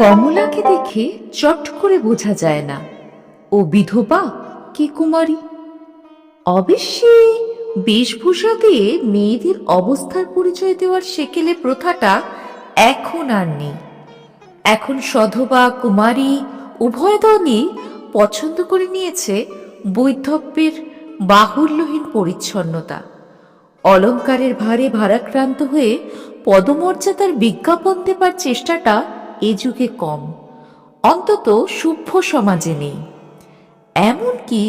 কমলাকে দেখে চট করে বোঝা যায় না ও বিধবা কি কুমারী। অবশ্যই বেশভূষা দিয়ে মেয়েদের অবস্থার পরিচয় দেওয়ার সেকেলে প্রথাটা এখন আর নেই। এখন সধবা কুমারী উভয় দলই পছন্দ করে নিয়েছে বৈধব্যের বাহুল্যহীন পরিচ্ছন্নতা। অলঙ্কারের ভারে ভারাক্রান্ত হয়ে পদমর্যাদার বিজ্ঞাপন দেবার চেষ্টাটা এ যুগে কম, অন্তত সভ্য সমাজে নেই। এমনকি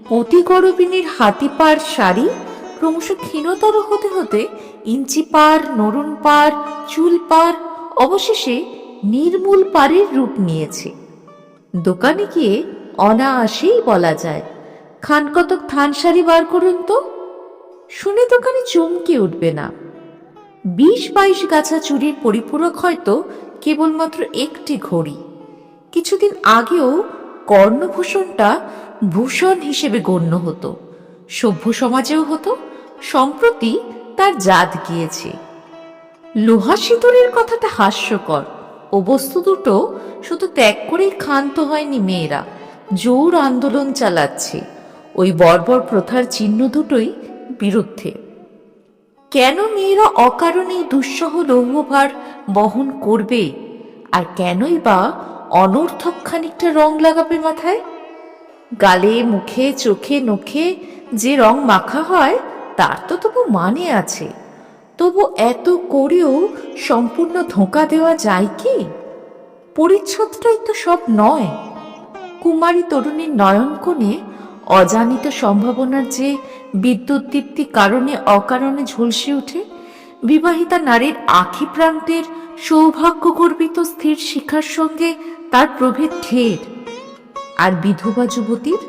পতিগরবিনীর হাতিপার শাড়ি ক্রমশ ক্ষীণতর হতে হতে ইঞ্চি পার, নরুন পার, চুল পার, অবশেষে নির্মূল পারের রূপ নিয়েছে। দোকানে গিয়ে অনায়াসেই বলা যায়, খান কতক থান শাড়ি বার করুন তো। শুনে দোকানে চমকে উঠবে না। ২০-২২ গাছা চুরির পরিপূরক হয়তো কেবলমাত্র একটি ঘড়ি। কিছুদিন আগেও কর্ণভূষণটা ভূষণ হিসেবে গণ্য হতো, সভ্য সমাজেও হতো। সম্প্রতি তার জাত গিয়েছে। লোহা সিঁদুরের কথাটা হাস্যকর, ও বস্তু দুটো শুধু ত্যাগ করেই ক্ষান্ত হয়নি মেয়েরা, জোর আন্দোলন চালাচ্ছে ওই বর্বর প্রথার চিহ্ন দুটোই বিরুদ্ধে। কেন মেয়েরা অকারণেই দুঃসহ লৌহভার বহন করবে, আর কেনই বা অনর্থক খানিকটা রং লাগাবে মাথায়? গালে, মুখে, চোখে, নখে যে রং মাখা হয় তার তো তবু মানে আছে। তবু এত করেও সম্পূর্ণ ধোঁকা দেওয়া যায় কি? পরিচ্ছদটাই তো সব নয়। কুমারী তরুণীর নয়ন কোণে অজানিত সম্ভাবনার যে বিদ্যুৎ দীপ্তি কারণে অকারণে ঝলসে ওঠে, বিবাহিতা নারীর আখি প্রান্তের সৌভাগ্য গর্বিত স্থির শিখার সঙ্গে তার প্রভেদ ঢের। আর বিধবা যুবতীর,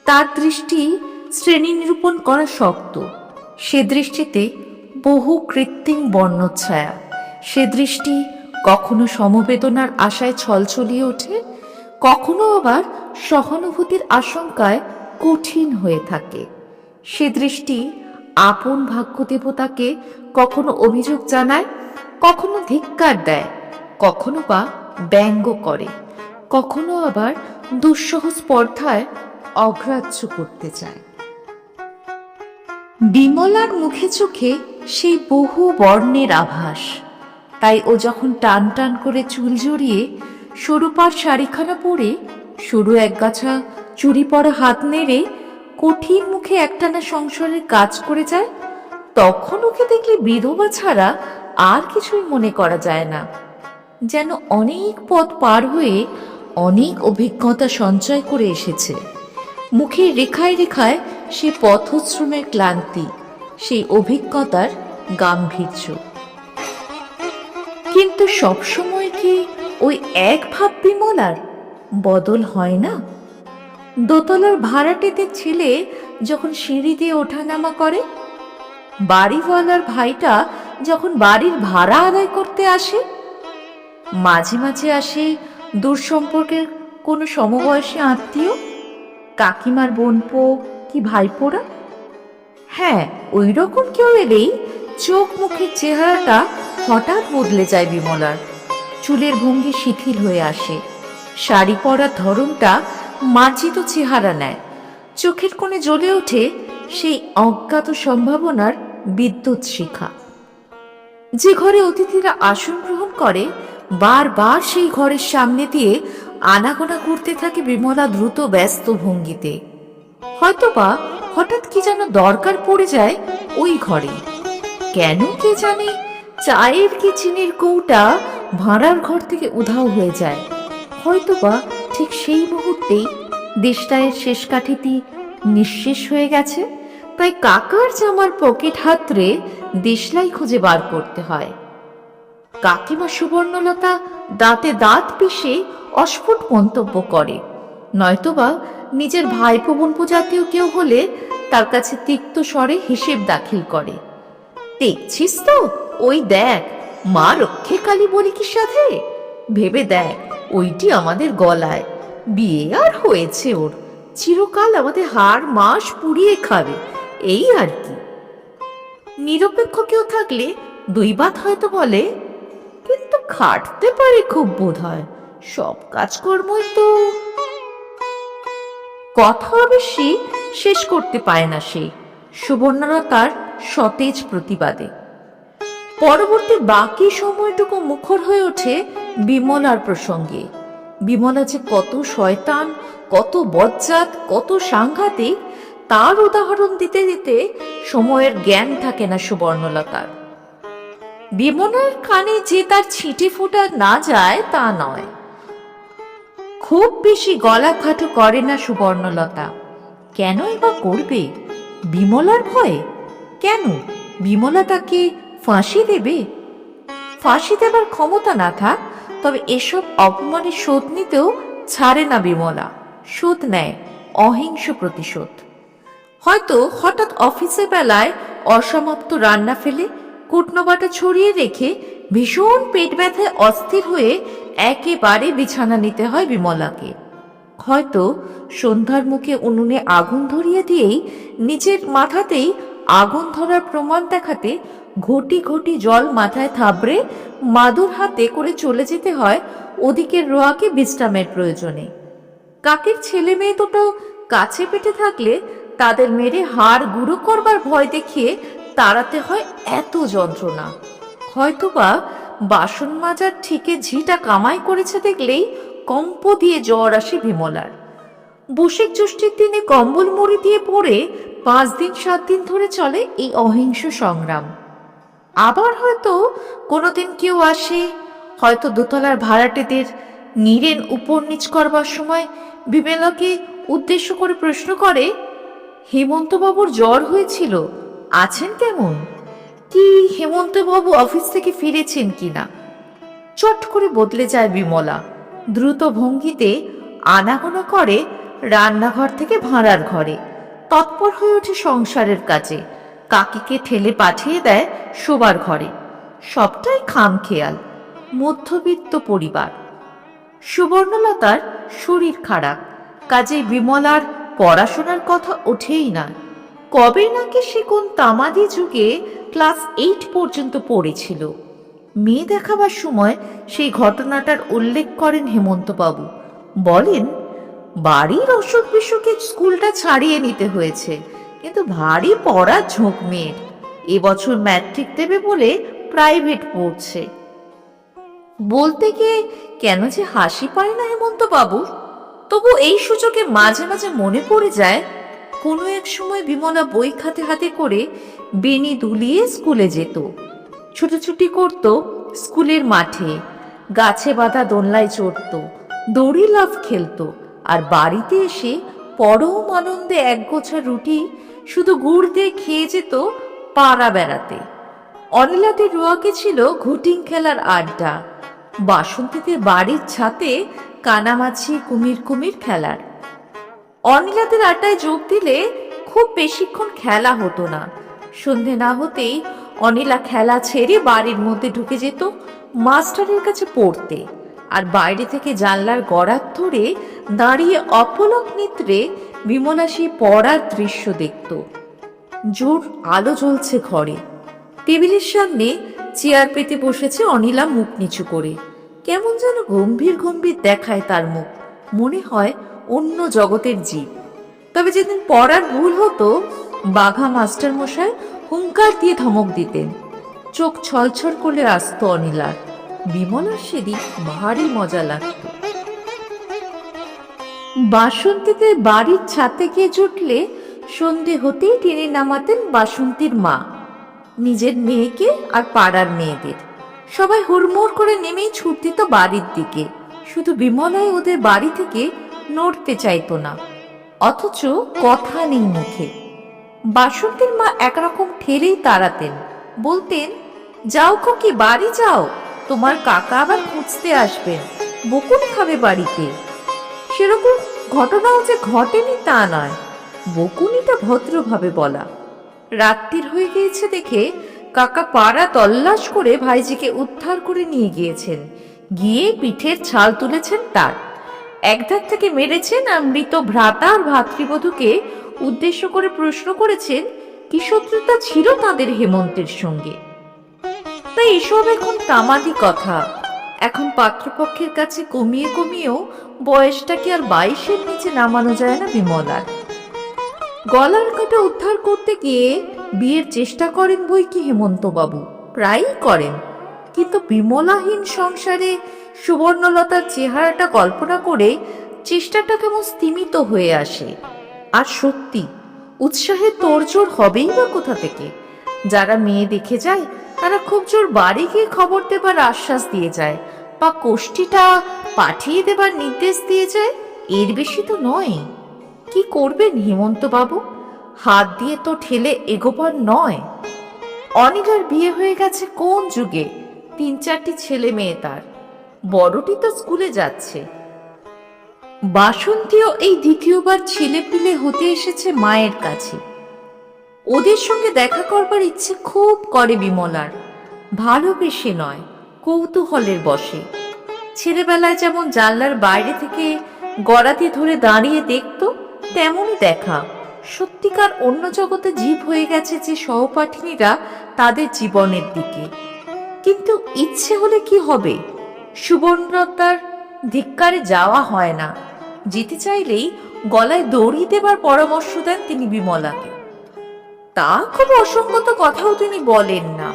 তার দৃষ্টি শ্রেণী নিরূপণ করা শক্ত। সে দৃষ্টিতে বহু কৃত্রিম বর্ণচ্ছায়া। সে দৃষ্টি কখনো সমবেদনার আশায় ছলছলিয়ে ওঠে, কখনো আবার সহানুভূতির আশঙ্কায় কঠিন হয়ে থাকে। সে দৃষ্টি আপন ভাগ্য দেবতাকে কখনো অভিযোগ জানায়, কখনো ধিক্কার দেয়, কখনো বা ব্যঙ্গ করে, কখনো আবার দুঃসহ স্পর্ধায় অগ্রাহ্য করতে চায়। বিমলার মুখে চোখে সেই বহু বর্ণের আভাস। তাই ও যখন টান টান করে চুল জড়িয়ে সরুপার শাড়িখানা পরে সরু একগাছা চুরি পরা হাত নেড়ে কঠিন মুখে একটানা সংসারের কাজ করে যায়, তখন ওকে দেখলে বিধবা ছাড়া আর কিছুই মনে করা যায় না। যেন অনেক পথ পার হয়ে অনেক অভিজ্ঞতা সঞ্চয় করে এসেছে। মুখের রেখায় রেখায় সে পথশ্রমের ক্লান্তি, সেই অভিজ্ঞতার গাম্ভীর্য। কিন্তু সবসময় কি ওই এক ভাব বিমলার বদল হয় না? দোতলার ভাড়াটেতে ছেলে যখন সিঁড়ি দিয়ে ওঠানামা করে, বাড়িওয়ালার ভাইটা যখন বাড়ির ভাড়া আদায় করতে আসে, মাঝে মাঝে আসে দূর সম্পর্কের কোনো সমবয়সী আত্মীয়, কাকিমার বোনপো কি ভাইপোরা। হ্যাঁ, ওই রকম কেউ এলেই চোখ মুখের চেহারাটা হঠাৎ বদলে যায় বিমলার। চুলের ভঙ্গি শিথিল হয়ে আসে, শাড়ি পরার ধরনটা মার্জিত চেহারা নেয়, চোখের কোণে জ্বলে ওঠে সেই অজ্ঞাত সম্ভাবনার বিদ্যুৎ শিখা। যে ঘরে অতিথিরা আসন গ্রহণ করে, বারবার সেই ঘরের সামনে দিয়ে আনাগোনা করতে থাকে বিমলা দ্রুত ব্যস্ত ভঙ্গিতে। হয়তোবা হঠাৎ কি যেন দরকার পড়ে যায় ওই ঘরে। কেন কে জানে, চায়ের কি চিনির কৌটা ভাড়ার ঘর থেকে উধাও হয়ে যায়। হয়তোবা ঠিক সেই মুহূর্তেই দেশটায়ের শেষ কাঠিটি নিঃশেষ হয়ে গেছে, তাই কাকার জামার পকেট হাতড়ে দেশলাই খুঁজে বার করতে হয়। কাকিমা সুবর্ণলতা দাঁতে দাঁত পিষে অস্ফুট মন্তব্য করে, নয়তোবা নিজের ভাইপো বোনপো জাতীয় কেউ হলে তার কাছে তিক্ত স্বরে হিসেব দাখিল করে। দেখছিস তো, ওই দেখ, মা রক্ষে কালী বলি কি সাথে, ভেবে দেখ ওইটি আমাদের গলায়, বিয়ে আর হয়েছে ওর, চিরকাল আমাদের হাড় মাস পুড়িয়ে খাবে, এই আর কি। নিরপেক্ষ কেউ থাকলে দুই বাত হয়তো বলে, কিন্তু খাটতে পারে খুব বোধ হয়, সব কাজকর্মই তো। কথা অবশ্যই শেষ করতে পারে না সে, সুবর্ণলতার সতেজ প্রতিবাদে। পরবর্তী বাকি সময়টুকু মুখর হয়ে ওঠে বিমলার প্রসঙ্গে। বিমলা যে কত শয়তান, কত বজ্জাত, কত সাংঘাতিক, তার উদাহরণ দিতে দিতে সময়ের জ্ঞান থাকে না সুবর্ণলতার। বিমলার কানে যে তার ছিটে ফোটা না যায় তা নয়, খুব বেশি গলা খাটো করে না সুবর্ণলতা। কেনই বা করবে? বিমলার ভয়ে? কেন? বিমলা তাকে ফাঁসি দেবে? ফাঁসি দেবার ক্ষমতা না থাক, তবে এসব অপমানের শোধ নিতেও ছাড়ে না বিমলা। শোধ নেয়, অহিংস প্রতিশোধ। হয়তো হঠাৎ অফিসের বেলায় অসমাপ্ত রান্না ফেলে কুটনোবাটা ছড়িয়ে রেখে ভীষণ পেট ব্যথায় অস্থির হয়ে একেবারে বিছানা নিতে হয় বিমলাকে। হয়তো সন্ধ্যার মুখে উনুনে আগুন ধরিয়ে দিয়েই নিজের মাথাতেই আগুন ধরার প্রমাণ দেখাতে ঘটি ঘটি জল মাথায় থাবড়ে মাদুর হাতে করে চলে যেতে হয় ওদিকের রোয়াকে বিশ্রামের প্রয়োজনে। কাকের ছেলে মেয়ে দুটো কাছে পেটে থাকলে তাদের মেরে হাড় গুঁড়ো করবার ভয় দেখিয়ে তাড়াতে হয় এত যন্ত্রণা। হয়তোবা বাসন মাজার ঠিকে ঝিটা কামাই করেছে দেখলেই কম্প দিয়ে জ্বর আসে বিমলার। বৈশাখ জ্যৈষ্ঠের দিনে কম্বল মুড়ি দিয়ে পড়ে 5 দিন 7 দিন ধরে চলে এই অহিংস সংগ্রাম। আবার হয়তো কোনোদিন কেউ আসে, হয়তো দোতলার ভাড়াটেদের নীরেন উপর নিচ করবার সময় বিমলাকে উদ্দেশ্য করে প্রশ্ন করে, হেমন্তবাবুর জ্বর হয়েছিল, আছেন কেমন? কি হেমন্তবাবু অফিস থেকে ফিরেছেন কিনা? চট করে বদলে যায় বিমলা। দ্রুত ভঙ্গিতে আনাগোনা করে রান্নাঘর থেকে ভাঁড়ার ঘরে, তৎপর হয়ে ওঠে সংসারের কাজে, কাকিকে ঠেলে পাঠিয়ে দেয় শোবার ঘরে। সবটাই খামখেয়াল, মধ্যবিত্ত পরিবার। সুবর্ণলতার শরীর খারাপ, কাজে বিমলার পড়াশোনার কথা ওঠেই না। কবে নাকি সে কোন তামাদি যুগে ক্লাস 8 পর্যন্ত পড়েছিল। মেয়ে দেখাবার সময় সেই ঘটনাটার উল্লেখ করেন হেমন্তবাবু। বলেন, বাড়ির অসুখ বিসুখে স্কুলটা ছাড়িয়ে নিতে হয়েছে, কিন্তু ভারী পড়ার ঝোঁক মেয়ের। এবছর ম্যাট্রিক দেবে বলে প্রাইভেট পড়ছে। বলতে গিয়ে কেন যে হাসি পায় না হেমন্তবাবু। তবু এই সুযোগে মাঝে মাঝে মনে পড়ে যায়, কোনো এক সময় বিমলা বই হাতে হাতে করে বেনি দুলিয়ে স্কুলে যেত, ছুটোছুটি করত স্কুলের মাঠে, গাছে বাঁধা দোলনায় চড়ত, দড়ি লাফ খেলত, আর বাড়িতে এসে পরম আনন্দে একগোছা রুটি শুধু গুড় দিয়ে খেয়ে যেত পাড়া বেড়াতে। অনিলাদের রোয়াকে ছিল ঘুটিং খেলার আড্ডা, বাসন্তীদের বাড়ির ছাতে কানামাছি কুমির কুমির খেলার। অনিলাদের আড্ডায় যোগ দিলে খুব বেশিক্ষণ খেলা হতো না। সন্ধে না হতেই অনিলা খেলা ছেড়ে বাড়ির মধ্যে ঢুকে যেত মাস্টারের কাছে পড়তে, আর বাইরে থেকে জানলার গড়াত ধরে দাঁড়িয়ে অপলক নেত্রে বিমলা সেই পড়ার দৃশ্য দেখত। জোর আলো জ্বলছে ঘরে, টেবিলের সামনে চেয়ার পেতে বসেছে অনিলা মুখ নিচু করে। কেমন যেন গম্ভীর গম্ভীর দেখায় তার মুখ, মনে হয় অন্য জগতের জীব। তবে যেদিন পড়ার ভুল হতো, বাঘা মাস্টার মশাই হুঙ্কার দিয়ে ধমক দিতেন, চোখ ছলছল করে আসতো অনিলার। বিমলার সেদিন ভারী মজা লাগত। বাসন্তীতে বাড়ির ছাতে গিয়ে জুটলে সন্ধে হতেই টেনে নামাতেন বাসন্তীর মা নিজের মেয়েকে আর পাড়ার মেয়েদের। সবাই হুড়মুড় করে নেমেই ছুট দিত বাড়ির দিকে। শুধু বিমলাই ওদের বাড়ি থেকে নড়তে চাইতো না, অথচ কথা নেই মুখে। বাসন্তীর মা একরকম ঠেলেই তাড়াতেন, বলতেন, যাও খুকি বাড়ি যাও, তোমার কাকা আবার খুঁজতে আসবেন, বকুনি খাবে বাড়িতে। সেরকম ঘটনাও যে ঘটেনি তা নয়, বকুনিটা ভদ্রভাবে বলা। রাত্রির হয়ে গিয়েছে দেখে কাকা পাড়া তল্লাশ করে ভাইজিকে উদ্ধার করে নিয়ে গিয়েছেন, গিয়ে পিঠের ছাল তুলেছেন তার। একধার থেকে মেরেছেন আর মৃত ভ্রাতা আর ভাতৃবধূকে উদ্দেশ্য করে প্রশ্ন করেছেন কি শত্রুতা ছিল তাদের হেমন্তের সঙ্গে। তাই এসব এখন তামাদি কথা, এখন পাত্রপক্ষের কাছে কমিয়ে কমিয়েও বয়সটাকে আর 22-এর নিচে নামানো যায় না বিমলার। গলার কাটা উদ্ধার করতে গিয়ে বিয়ের চেষ্টা করেন বই কি হেমন্তবাবু, প্রায়ই করেন, কিন্তু বিমলাহীন সংসারে সুবর্ণলতার চেহারাটা কল্পনা করে চেষ্টাটা কেমন স্তিমিত হয়ে আসে। আর সত্যি উৎসাহে তোড়জোড় হবেই বা কোথা থেকে? যারা মেয়ে দেখে যায় তারা খুব জোর বাড়ি গিয়ে খবর দেবার আশ্বাস দিয়ে যায় বা কোষ্ঠীটা পাঠিয়ে দেবার নির্দেশ দিয়ে যায়, এর বেশি তো নয়। কি করবেন হেমন্তবাবু, হাত দিয়ে তো ঠেলে এগোবার নয়। অনিলার বিয়ে হয়ে গেছে কোন যুগে, 3-4টি ছেলে মেয়ে তার, বড়টি তো স্কুলে যাচ্ছে। বাসন্তীও এই দ্বিতীয়বার ছেলে পিলে হতে এসেছে মায়ের কাছে। ওদের সঙ্গে দেখা করবার ইচ্ছে খুব করে বিমলার, ভালোবেসে নয়, কৌতূহলের বশে। ছেলেবেলায় যেমন জানলার বাইরে থেকে গড়াতি ধরে দাঁড়িয়ে দেখতো, তেমনই দেখা। সত্যিকার অন্য জগতে জীব হয়ে গেছে যে সহপাঠিনীরা তাদের জীবনের দিকে। কিন্তু ইচ্ছে হলে কি হবে, সুবর্ণতার ধিক্কারে যাওয়া হয় না। যেতে চাইলেই গলায় দড়ি দেবার পরামর্শ দেন তিনি বিমলাকে। তা খুব অসঙ্গত কথাও তিনি বলেন না।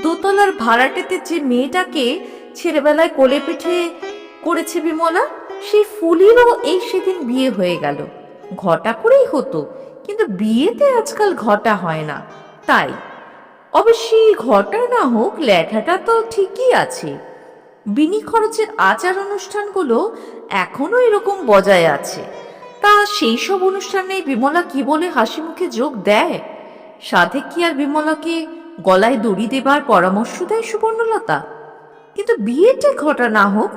দোতলার ভাড়াটেতে যে মেয়েটাকে ছেলেবেলায় কোলে পিঠে করেছে বিমলা, সেই ফুলিরও এই সেদিন বিয়ে হয়ে গেল। ঘটা করেই হতো, কিন্তু বিয়েতে আজকাল ঘটা হয় না। তাই অবশ্যই ঘটা না হোক, লেখাটা তো ঠিকই আছে। বিনি খরচের আচার অনুষ্ঠানগুলো এখনো এরকম বজায় আছে। তা সেই সব অনুষ্ঠানে বিমলা কি বলে হাসি মুখে যোগ দেয়? সাধে কি আর বিমলাকে গলায় দড়ি দেবার পরামর্শ দেয় সুবর্ণলতা? কিন্তু বিয়েটা ঘটা না হোক,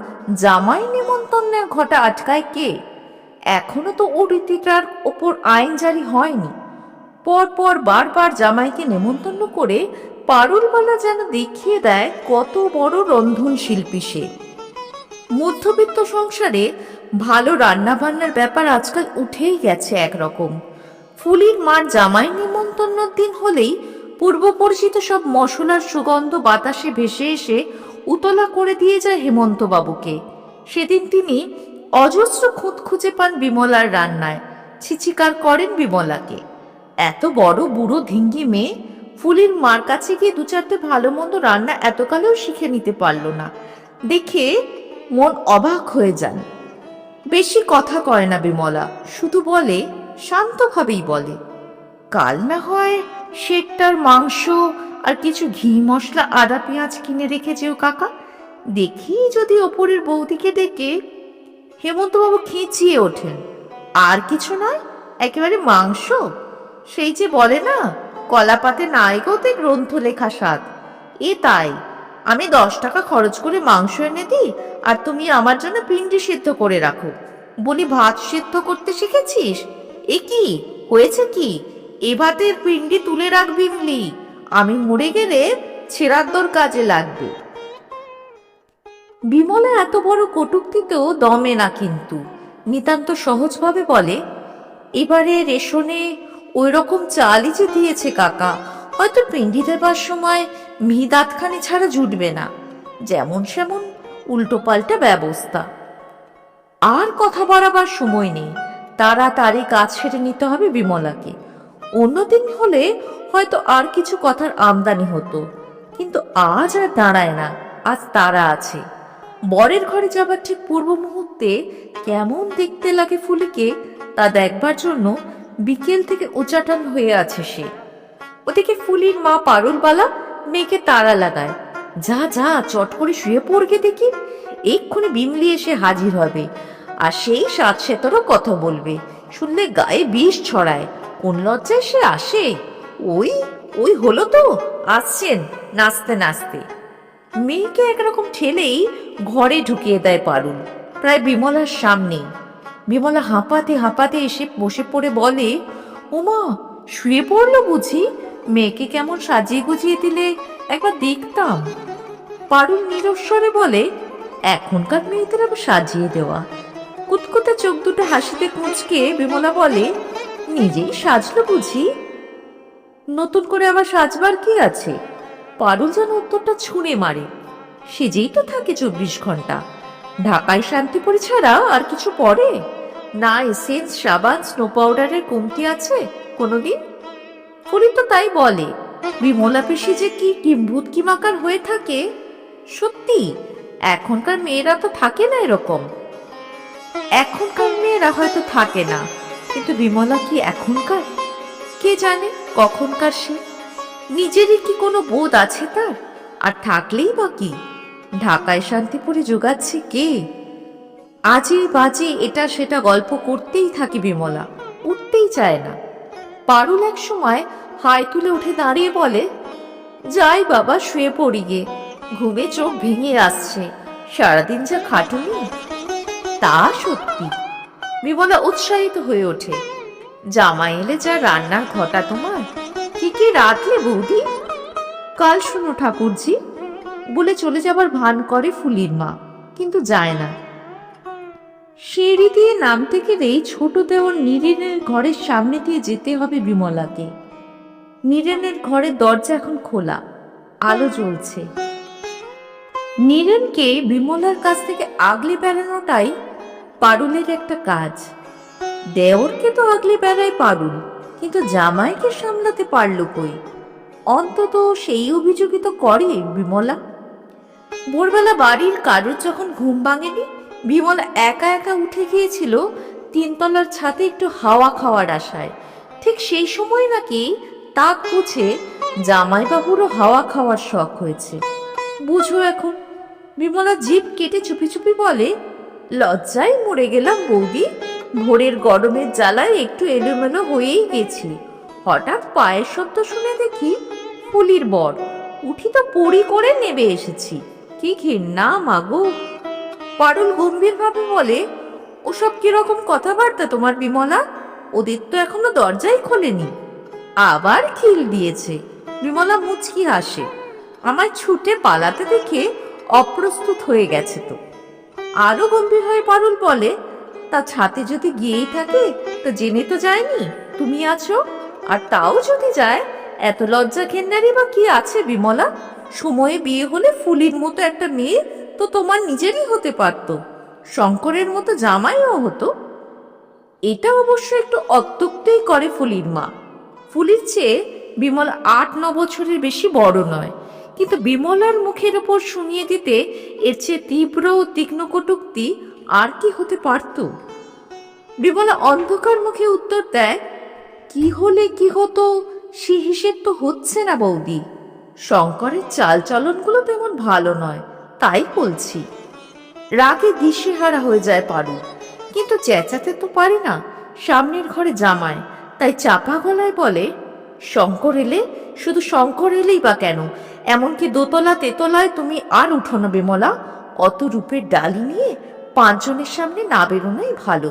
জামাই নেমন্তন্নের ঘটা আটকায় কে? এখনো তো ও রীতিটার ওপর আইন জারি হয়নি। পরপর বারবার জামাইকে নেমন্তন্ন করে পারুলবালা যেন দেখিয়ে দেয় কত বড় রন্ধন শিল্পী সে। মধ্যবিত্ত সংসারে ভালো রান্না বান্নার ব্যাপার আজকাল উঠেই গেছে একরকম। ফুলির মার জামাই নিমন্ত্রণের দিন হলেই পূর্ব পরিচিত সব মশলার সুগন্ধ বাতাসে ভেসে এসে উতলা করে দিয়ে যায় হেমন্তবাবুকে। সেদিন তিনি অজস্র খুঁত খুঁজে পান বিমলার রান্নায়, ছিচিকার করেন বিমলাকে। এত বড় বুড়ো ধিঙ্গি মেয়ে ফুলির মার কাছে গিয়ে 2-4টে ভালো মন্দ রান্না এতকালেও শিখে নিতে পারল না দেখে মন অবাক হয়ে যান। বেশি কথা কয় না বিমলা, শুধু বলে, শান্তভাবেই বলে, কাল না হয় শেরটার মাংস আর কিছু ঘি মশলা আদা পেঁয়াজ কিনে রেখেছেও কাকা, দেখি যদি ওপরের বৌদিকে ডেকে। হেমন্তবাবু খিঁচিয়ে ওঠেন, আর কিছু নয়, একেবারে মাংস। সেই যে বলে না, কলাপাতে নাই গোতে গ্রন্থ লেখা স্বাদ, এ তাই। আমি 10 টাকা খরচ করে মাংস এনে দিই, আর তুমি আমার জন্য পিণ্ডি সিদ্ধ করে রাখো। বলি, ভাত সিদ্ধ করতে শিখেছিস? এ কি হয়েছে কি, এ ভাতের পিণ্ডি তুলে রাখ বিমলি, আমি মরে গেলে ছেড়াদ্দর কাজে লাগবে। বিমলা এত বড় কটূক্তিতেও দমে না, কিন্তু নিতান্ত সহজভাবে বলে, এবারে রেশনে ওই রকম চালই যে দিয়েছে কাকা, হয়তো পিণ্ডি দেবার সময় মিহি দাঁতখানি ছাড়া জুটবে না, যেমন সেমন উল্টো পাল্টা ব্যবস্থা। আর কথা বাড়াবার সময় নেই, তাড়াতাড়ি কাজ সেরে নিতে হবে বিমলাকে। অন্যদিন হলে হয়তো আর কিছু কথার আমদানি হতো, কিন্তু আজ আর দাঁড়ায় না। আজ তারা আছে। বরের ঘরে যাবার ঠিক পূর্ব মুহূর্তে কেমন দেখতে লাগে ফুলিকে, তা দেখবার জন্য বিকেল থেকে উচাটন হয়ে আছে সে। ওদিকে ফুলির মা পারুলবালা মেয়েকে তাড়া লাগায়, যা যা চট করে শুয়ে পড়গে দেখি, এক্ষুনি বিমলি এসে হাজির হবে, আর সেই সাত সেতরও কথা বলবে, শুনলে গায়ে বিষ ছড়ায়, কোন লজ্জায় সে আসে। ওই ওই হলো তো, আসছেন নাচতে নাচতে। মেয়েকে একরকম ঠেলেই ঘরে ঢুকিয়ে দেয় পারুল, প্রায় বিমলার সামনেই। বিমলা হাঁপাতে হাঁপাতে এসে বসে পড়ে বলে, ওমা, শুয়ে পড়লো বুঝি? মেয়েকে কেমন সাজিয়ে গুজিয়ে দিলে একবার দেখতাম। পারুল নিরস্বরে বলে, এখনকার মেয়েদের আবার সাজিয়ে দেওয়া। কুতকুতে চোখ দুটো হাসিতে কুঁচকে বিমলা বলে, নিজেই সাজলো বুঝি? নতুন করে আবার সাজবার কি আছে? পারুল যেন উত্তরটা ছুঁড়ে মারে। সেজেই তো থাকে 24 ঘন্টা। ঢাকায় শান্তিপুরি ছাড়া আর কিছু পরে না? এসেন্স, সাবান, স্নো পাউডারের কমতি আছে কোনোদিন? ফুলি তো তাই বলে। বিমলা পেশি যে কি কিম্ভূত কিমাকার হয়ে থাকে। সত্যি, এখনকার মেয়েরা তো থাকে না এরকম। এখনকার মেয়েরা হয়তো থাকে না, কিন্তু বিমলা কি এখনকার? কে জানে কখনকার সে? নিজেরই কি কোনো বোধ আছে তার? আর থাকলেই বা কি? ঢাকায় শান্তিপুরে জোগাচ্ছে কে? আজে বাজে এটা সেটা গল্প করতেই থাকি বিমলা, উঠতেই চায় না। পারুল এক সময় হাই তুলে উঠে দাঁড়িয়ে বলে, যাই বাবা, শুয়ে পড়ি গে, ঘুমে চোখ ভেঙে আসছে, সারাদিন যা খাটুনি। তা সত্যি। বিমলা উৎসাহিত হয়ে ওঠে। জামাই এলে যা রান্নার ঘটা তোমার! কি কি রাঁধলে বৌদি? কাল শুনো ঠাকুরজি, বলে চলে যাবার ভান করে ফুলির মা, কিন্তু যায় না। সিঁড়ি দিয়ে নামতে গেলেই ছোট দেওর নীরেনের ঘরের সামনে দিয়ে যেতে হবে বিমলাকে। নীরেনের ঘরের দরজা এখন খোলা, আলো জ্বলছে। নীরেনকে বিমলার কাছ থেকে আগলে বেড়ানোটাই পারুলের একটা কাজ। দেওরকে তো আগলে বেড়ায় পারুল, কিন্তু জামাইকে সামলাতে পারল কই? অন্তত সেই অভিযোগই তো করে বিমলা। ভোরবেলা বাড়ির কারোর যখন ঘুম ভাঙেনি, বিমলা একা একা উঠে গিয়েছিল 3তলার ছাদে একটু হাওয়া খাওয়ার আশায়। ঠিক সেই সময় নাকি তাক বুঝে জামাইবাবুরও হাওয়া খাওয়ার শখ হয়েছে। বুঝো এখন। বিমলা জিভ কেটে চুপি চুপি বলে, লজ্জায় মরে গেলাম বৌদি, ভোরের গরমের জ্বালায় একটু এলোমেলো হয়েই গেছি। হঠাৎ পায়ের শব্দ শুনে দেখি ফুলির বর। উঠি তো পড়ি করে নেবে এসেছি। কি ঘেন্না মাগো! পারুল গম্ভীর ভাবে বলে, ওসব কিরকম কথাবার্তা তোমার বিমলা? ওদের তো এখনো দরজাই খোলেনি। আবার খিল দিয়েছে। বিমলা মুচকি হাসে। আমায় ছুটে পালাতে দেখে অপ্রস্তুত হয়ে গেছে তো। আরো গম্ভীর হয়ে পারুল বলে, তা ছাতে যদি গিয়েই থাকে তো জেনে তো যায়নি তুমি আছো? আর তাও যদি যায়, এত লজ্জা ঘেন্নারই বা কি আছে বিমলা? সময়ে বিয়ে হলে ফুলির মতো একটা মেয়ে তো তোমার নিজেরই হতে পারত, শঙ্করের মতো জামাইও হতো। এটা অবশ্য একটু অত্যুক্তই করে ফুলির মা। ফুলির চেয়ে বিমলা 8-9 বছরের বেশি বড় নয়, কিন্তু বিমলার মুখের ওপর শুনিয়ে দিতে এর চেয়ে তীব্র ও তীক্ষ্ণ কটূক্তি আর কি হতে পারত? বিমলা অন্ধকার মুখে উত্তর দেয়, কি হলে কি হতো সে হিসেব তো হচ্ছে না বৌদি। শঙ্করের চাল চলনগুলো তেমন ভালো নয়, তাই বলছি। রাগে দিশেহারা হয়ে যায় পারু, কিন্তু চেঁচাতে তো পারে না, সামনের ঘরে জামাই। তাই চাপা গলায় বলে, শঙ্কর এলে? শুধু শঙ্কর এলেই বা কেন? এমনকি দোতলা তেতলায় তুমি আর উঠো না বিমলা। অত রূপের ডালি নিয়ে 5 জনের সামনে না বেরোনোই ভালো।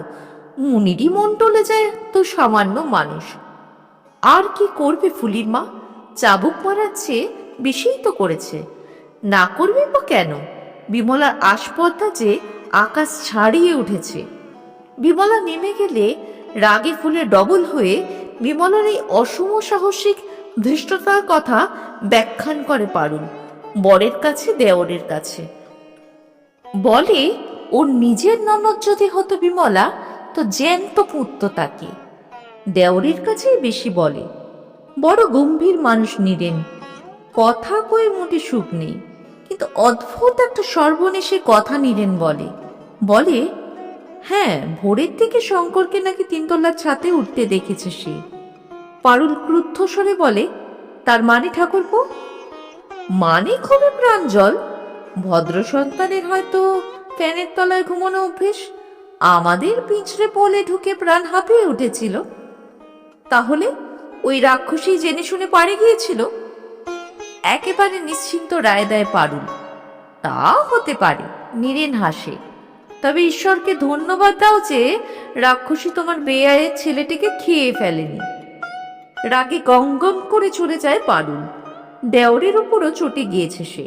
মুনিরই মন টলে যায় তো সামান্য মানুষ। আর কি করবে ফুলির মা? চাবুক মারার চেয়ে বেশিই তো করেছে। না করবে বা কেন? বিমলার আস্পর্ধা যে আকাশ ছাড়িয়ে উঠেছে। বিমলা নেমে গেলে রাগে ফুলে ডবল হয়ে বিমলার এই অসম সাহসিক ধৃষ্টতার কথা ব্যাখ্যান করে পারুল বরের কাছে, দেওরের কাছে। বলে, ওর নিজের ননদ যদি হতো বিমলা তো জ্যান্ত পুঁতত তাকে। দেওরের কাছেই বেশি বলে। বড় গম্ভীর মানুষ নীরেন, কথা কয়ে মোটে সুখ নেই, কিন্তু অদ্ভুত একটা সর্বনেশে কথা নীরেন বলে। বলে, হ্যাঁ, ভোরের থেকে শঙ্করকে নাকি 3তলার ছাদে উঠতে দেখেছে সে। পারুল ক্রুদ্ধ স্বরে বলে, তার মানে ঠাকুরপো? মানে খুবই প্রাঞ্জল। ভদ্র সন্তানের হয়তো ফ্যানের তলায় ঘুমানো অভ্যেস, আমাদের পিঁচড়ে পলে ঢুকে প্রাণ হাঁপিয়ে উঠেছিল। তাহলে ওই রাক্ষসী জেনে শুনে পারে গিয়েছিল? একেবারে নিশ্চিন্ত রায় দেয় পারুল। তা হতে পারে, নীরেন হাসে। তবে ঈশ্বরকে ধন্যবাদ দাও যে রাক্ষসী তোমার বেয়ায়ের ছেলেটিকে খেয়ে ফেলেনি। রাগে গঙ্গম করে চলে যায় পারুল। দেওরের উপরও চটে গিয়েছে সে।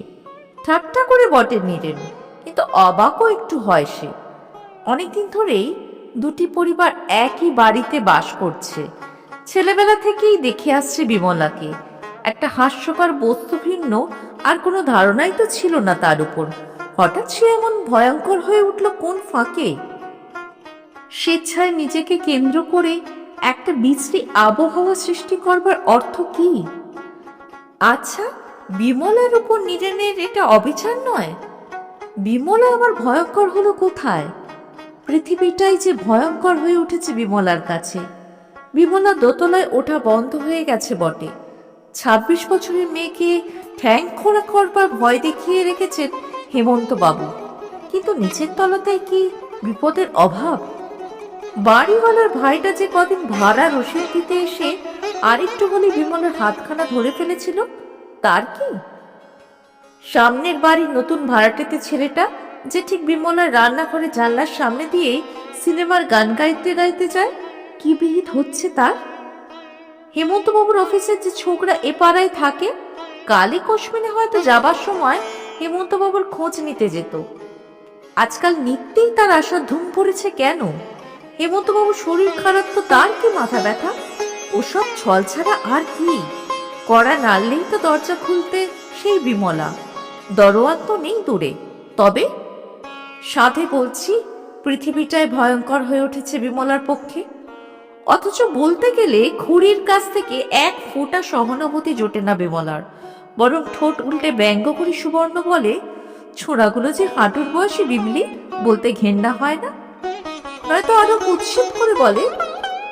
ঠাট্টা করে বটে নীরেন, কিন্তু অবাকও একটু হয় সে। অনেকদিন ধরেই দুটি পরিবার একই বাড়িতে বাস করছে। ছেলেবেলা থেকেই দেখে আসছে বিমলাকে একটা হাস্যকর বস্তু ভিন্ন আর কোনো ধারণাই তো ছিল না তার উপর। হঠাৎ সে এমন ভয়ঙ্কর হয়ে উঠল কোন ফাঁকে? স্বেচ্ছায় নিজেকে কেন্দ্র করে একটা বিশ্রী আবহাওয়া সৃষ্টি করবার অর্থ কি? আচ্ছা, বিমলার উপর নীরেনের এটা অবিচার নয়? বিমলা আবার ভয়ঙ্কর হলো কোথায়? পৃথিবীটাই যে ভয়ঙ্কর হয়ে উঠেছে বিমলার কাছে। বিমলা দোতলায় ওঠা বন্ধ হয়ে গেছে বটে। ২৬ বছরের মেয়েকে ঠ্যাং খোঁড়া করবার ভয় দেখিয়ে রেখেছেন হেমন্ত বাবু, কিন্তু নিচের তলাতেই কি বিপদের অভাব? বাড়িওয়ালার ভাইটা যে কদিন ভাড়া রসিদ দিতে এসে আরেকটু বলে বিমলার হাতখানা ধরে ফেলেছিল, তার কি? সামনের বাড়ির নতুন ভাড়াটেতে ছেলেটা যে ঠিক বিমলার রান্নাঘরে জানলার সামনে দিয়ে সিনেমার গান গাইতে গাইতে যায়, কি বিহিত হচ্ছে তার? হেমন্তবাবুর অফিসের যে ছোকরা এ পাড়ায় থাকে, কালে কসমিনে হয়তো যাবার সময় হেমন্তবাবুর খোঁজ নিতে যেত। আজকাল নিত্যেই তার আশা ধুম পড়েছে কেন? হেমন্তবাবুর শরীর খারাপ তো তার কি মাথা ব্যথা? ওসব ছল ছাড়া আর কি? কড়া নাড়লেই তো দরজা খুলতে সেই বিমলা, দরোয়ান তো নেই দূরে। তবে সাধে বলছি, পৃথিবীটাই ভয়ঙ্কর হয়ে উঠেছে বিমলার পক্ষে। অথচ বলতে গেলে খুড়ির কাছ থেকে এক ফোঁটা সহানুভূতি জোটে না বিমলার, বরং ঠোঁট উল্টে ব্যঙ্গ করে সুবর্ণ বলে, ছোড়াগুলো যে হাঁটুর বয়সী বিমলি, বলতে ঘেন্না হয় না? নয়তো আরো কুৎসিত করে বলে,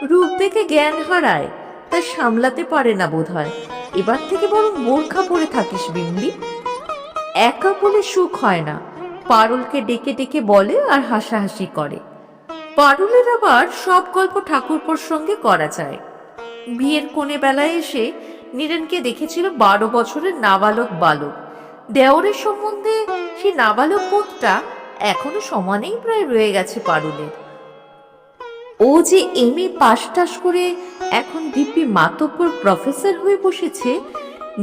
রূপ দেখে জ্ঞান হারায়, তা সামলাতে পারে না বোধ হয়। এবার থেকে বরং বোরখা পরে থাকিস বিমলি। একা বলে সুখ হয় না, পারুলকে ডেকে ডেকে বলে আর হাসাহাসি করে। পারুলের আবার সব গল্প ঠাকুরপোর সঙ্গে করা যায়। বিয়ের কোণে বেলায় এসে নীরেনকে দেখেছিল ১২ বছরের নাবালক বালক। দেওরের সম্বন্ধে সেই নাবালক বোধটা এখনো সমানেই প্রায় রয়ে গেছে পারুলের। ও যে এমএ পাশ টাশ করে এখন দিব্যি মাতব্বর প্রফেসর হয়ে বসেছে,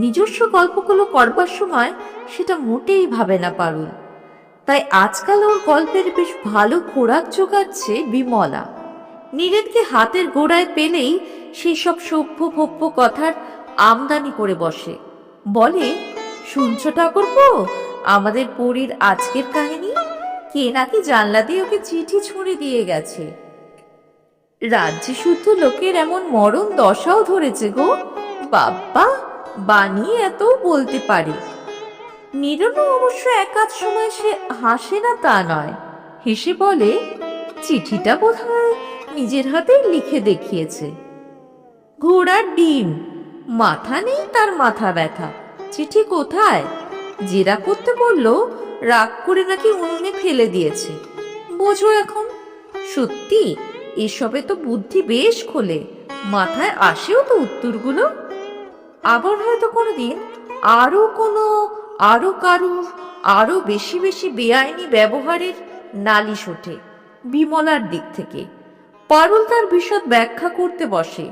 নিজস্ব গল্পগুলো করবার সময় সেটা মোটেই ভাবে না পারুল। তাই আজকাল ওর গল্পের বেশ ভালো খোরাক জোগাচ্ছে বিমলা। নীরেনকে হাতের গোড়ায় পেলেই সেই সব সভ্য ভব্য কথার আমদানি করে বসে। বলে, শুনছ ঠাকুরপো, আমাদের পরীর আজকের কাহিনী? কে নাকি জানলা দিয়ে ওকে চিঠি ছুঁড়ে দিয়ে গেছে। রাজ্যে শুদ্ধ লোকের এমন মরণ দশাও ধরেছে গো। বাবা, বানিয়ে এত বলতে পারে। নীরনও অবশ্য একাধ সময় সে হাসে না তা নয়, হেসে বলে, চিঠিটা বোধহয় নিজের হাতেই লিখে দেখিয়েছে। ঘোড়ার ডিম, মাথা নেই তার মাথা ব্যথা। চিঠি কোথায়? জেরা করতে বললো, রাগ করে নাকি উনুনে ফেলে দিয়েছে। বোঝো এখন। সত্যি এসবে তো বুদ্ধি বেশ খোলে, মাথায় আসেও তো উত্তরগুলো। আবার হয়তো কোনোদিন আরো কারুর আরো বেশি বেশি বেআইনি ব্যবহারের নালিশ ওঠে বিমলার দিক থেকে। পারুল তার বিশদ ব্যাখ্যা করতে বসে,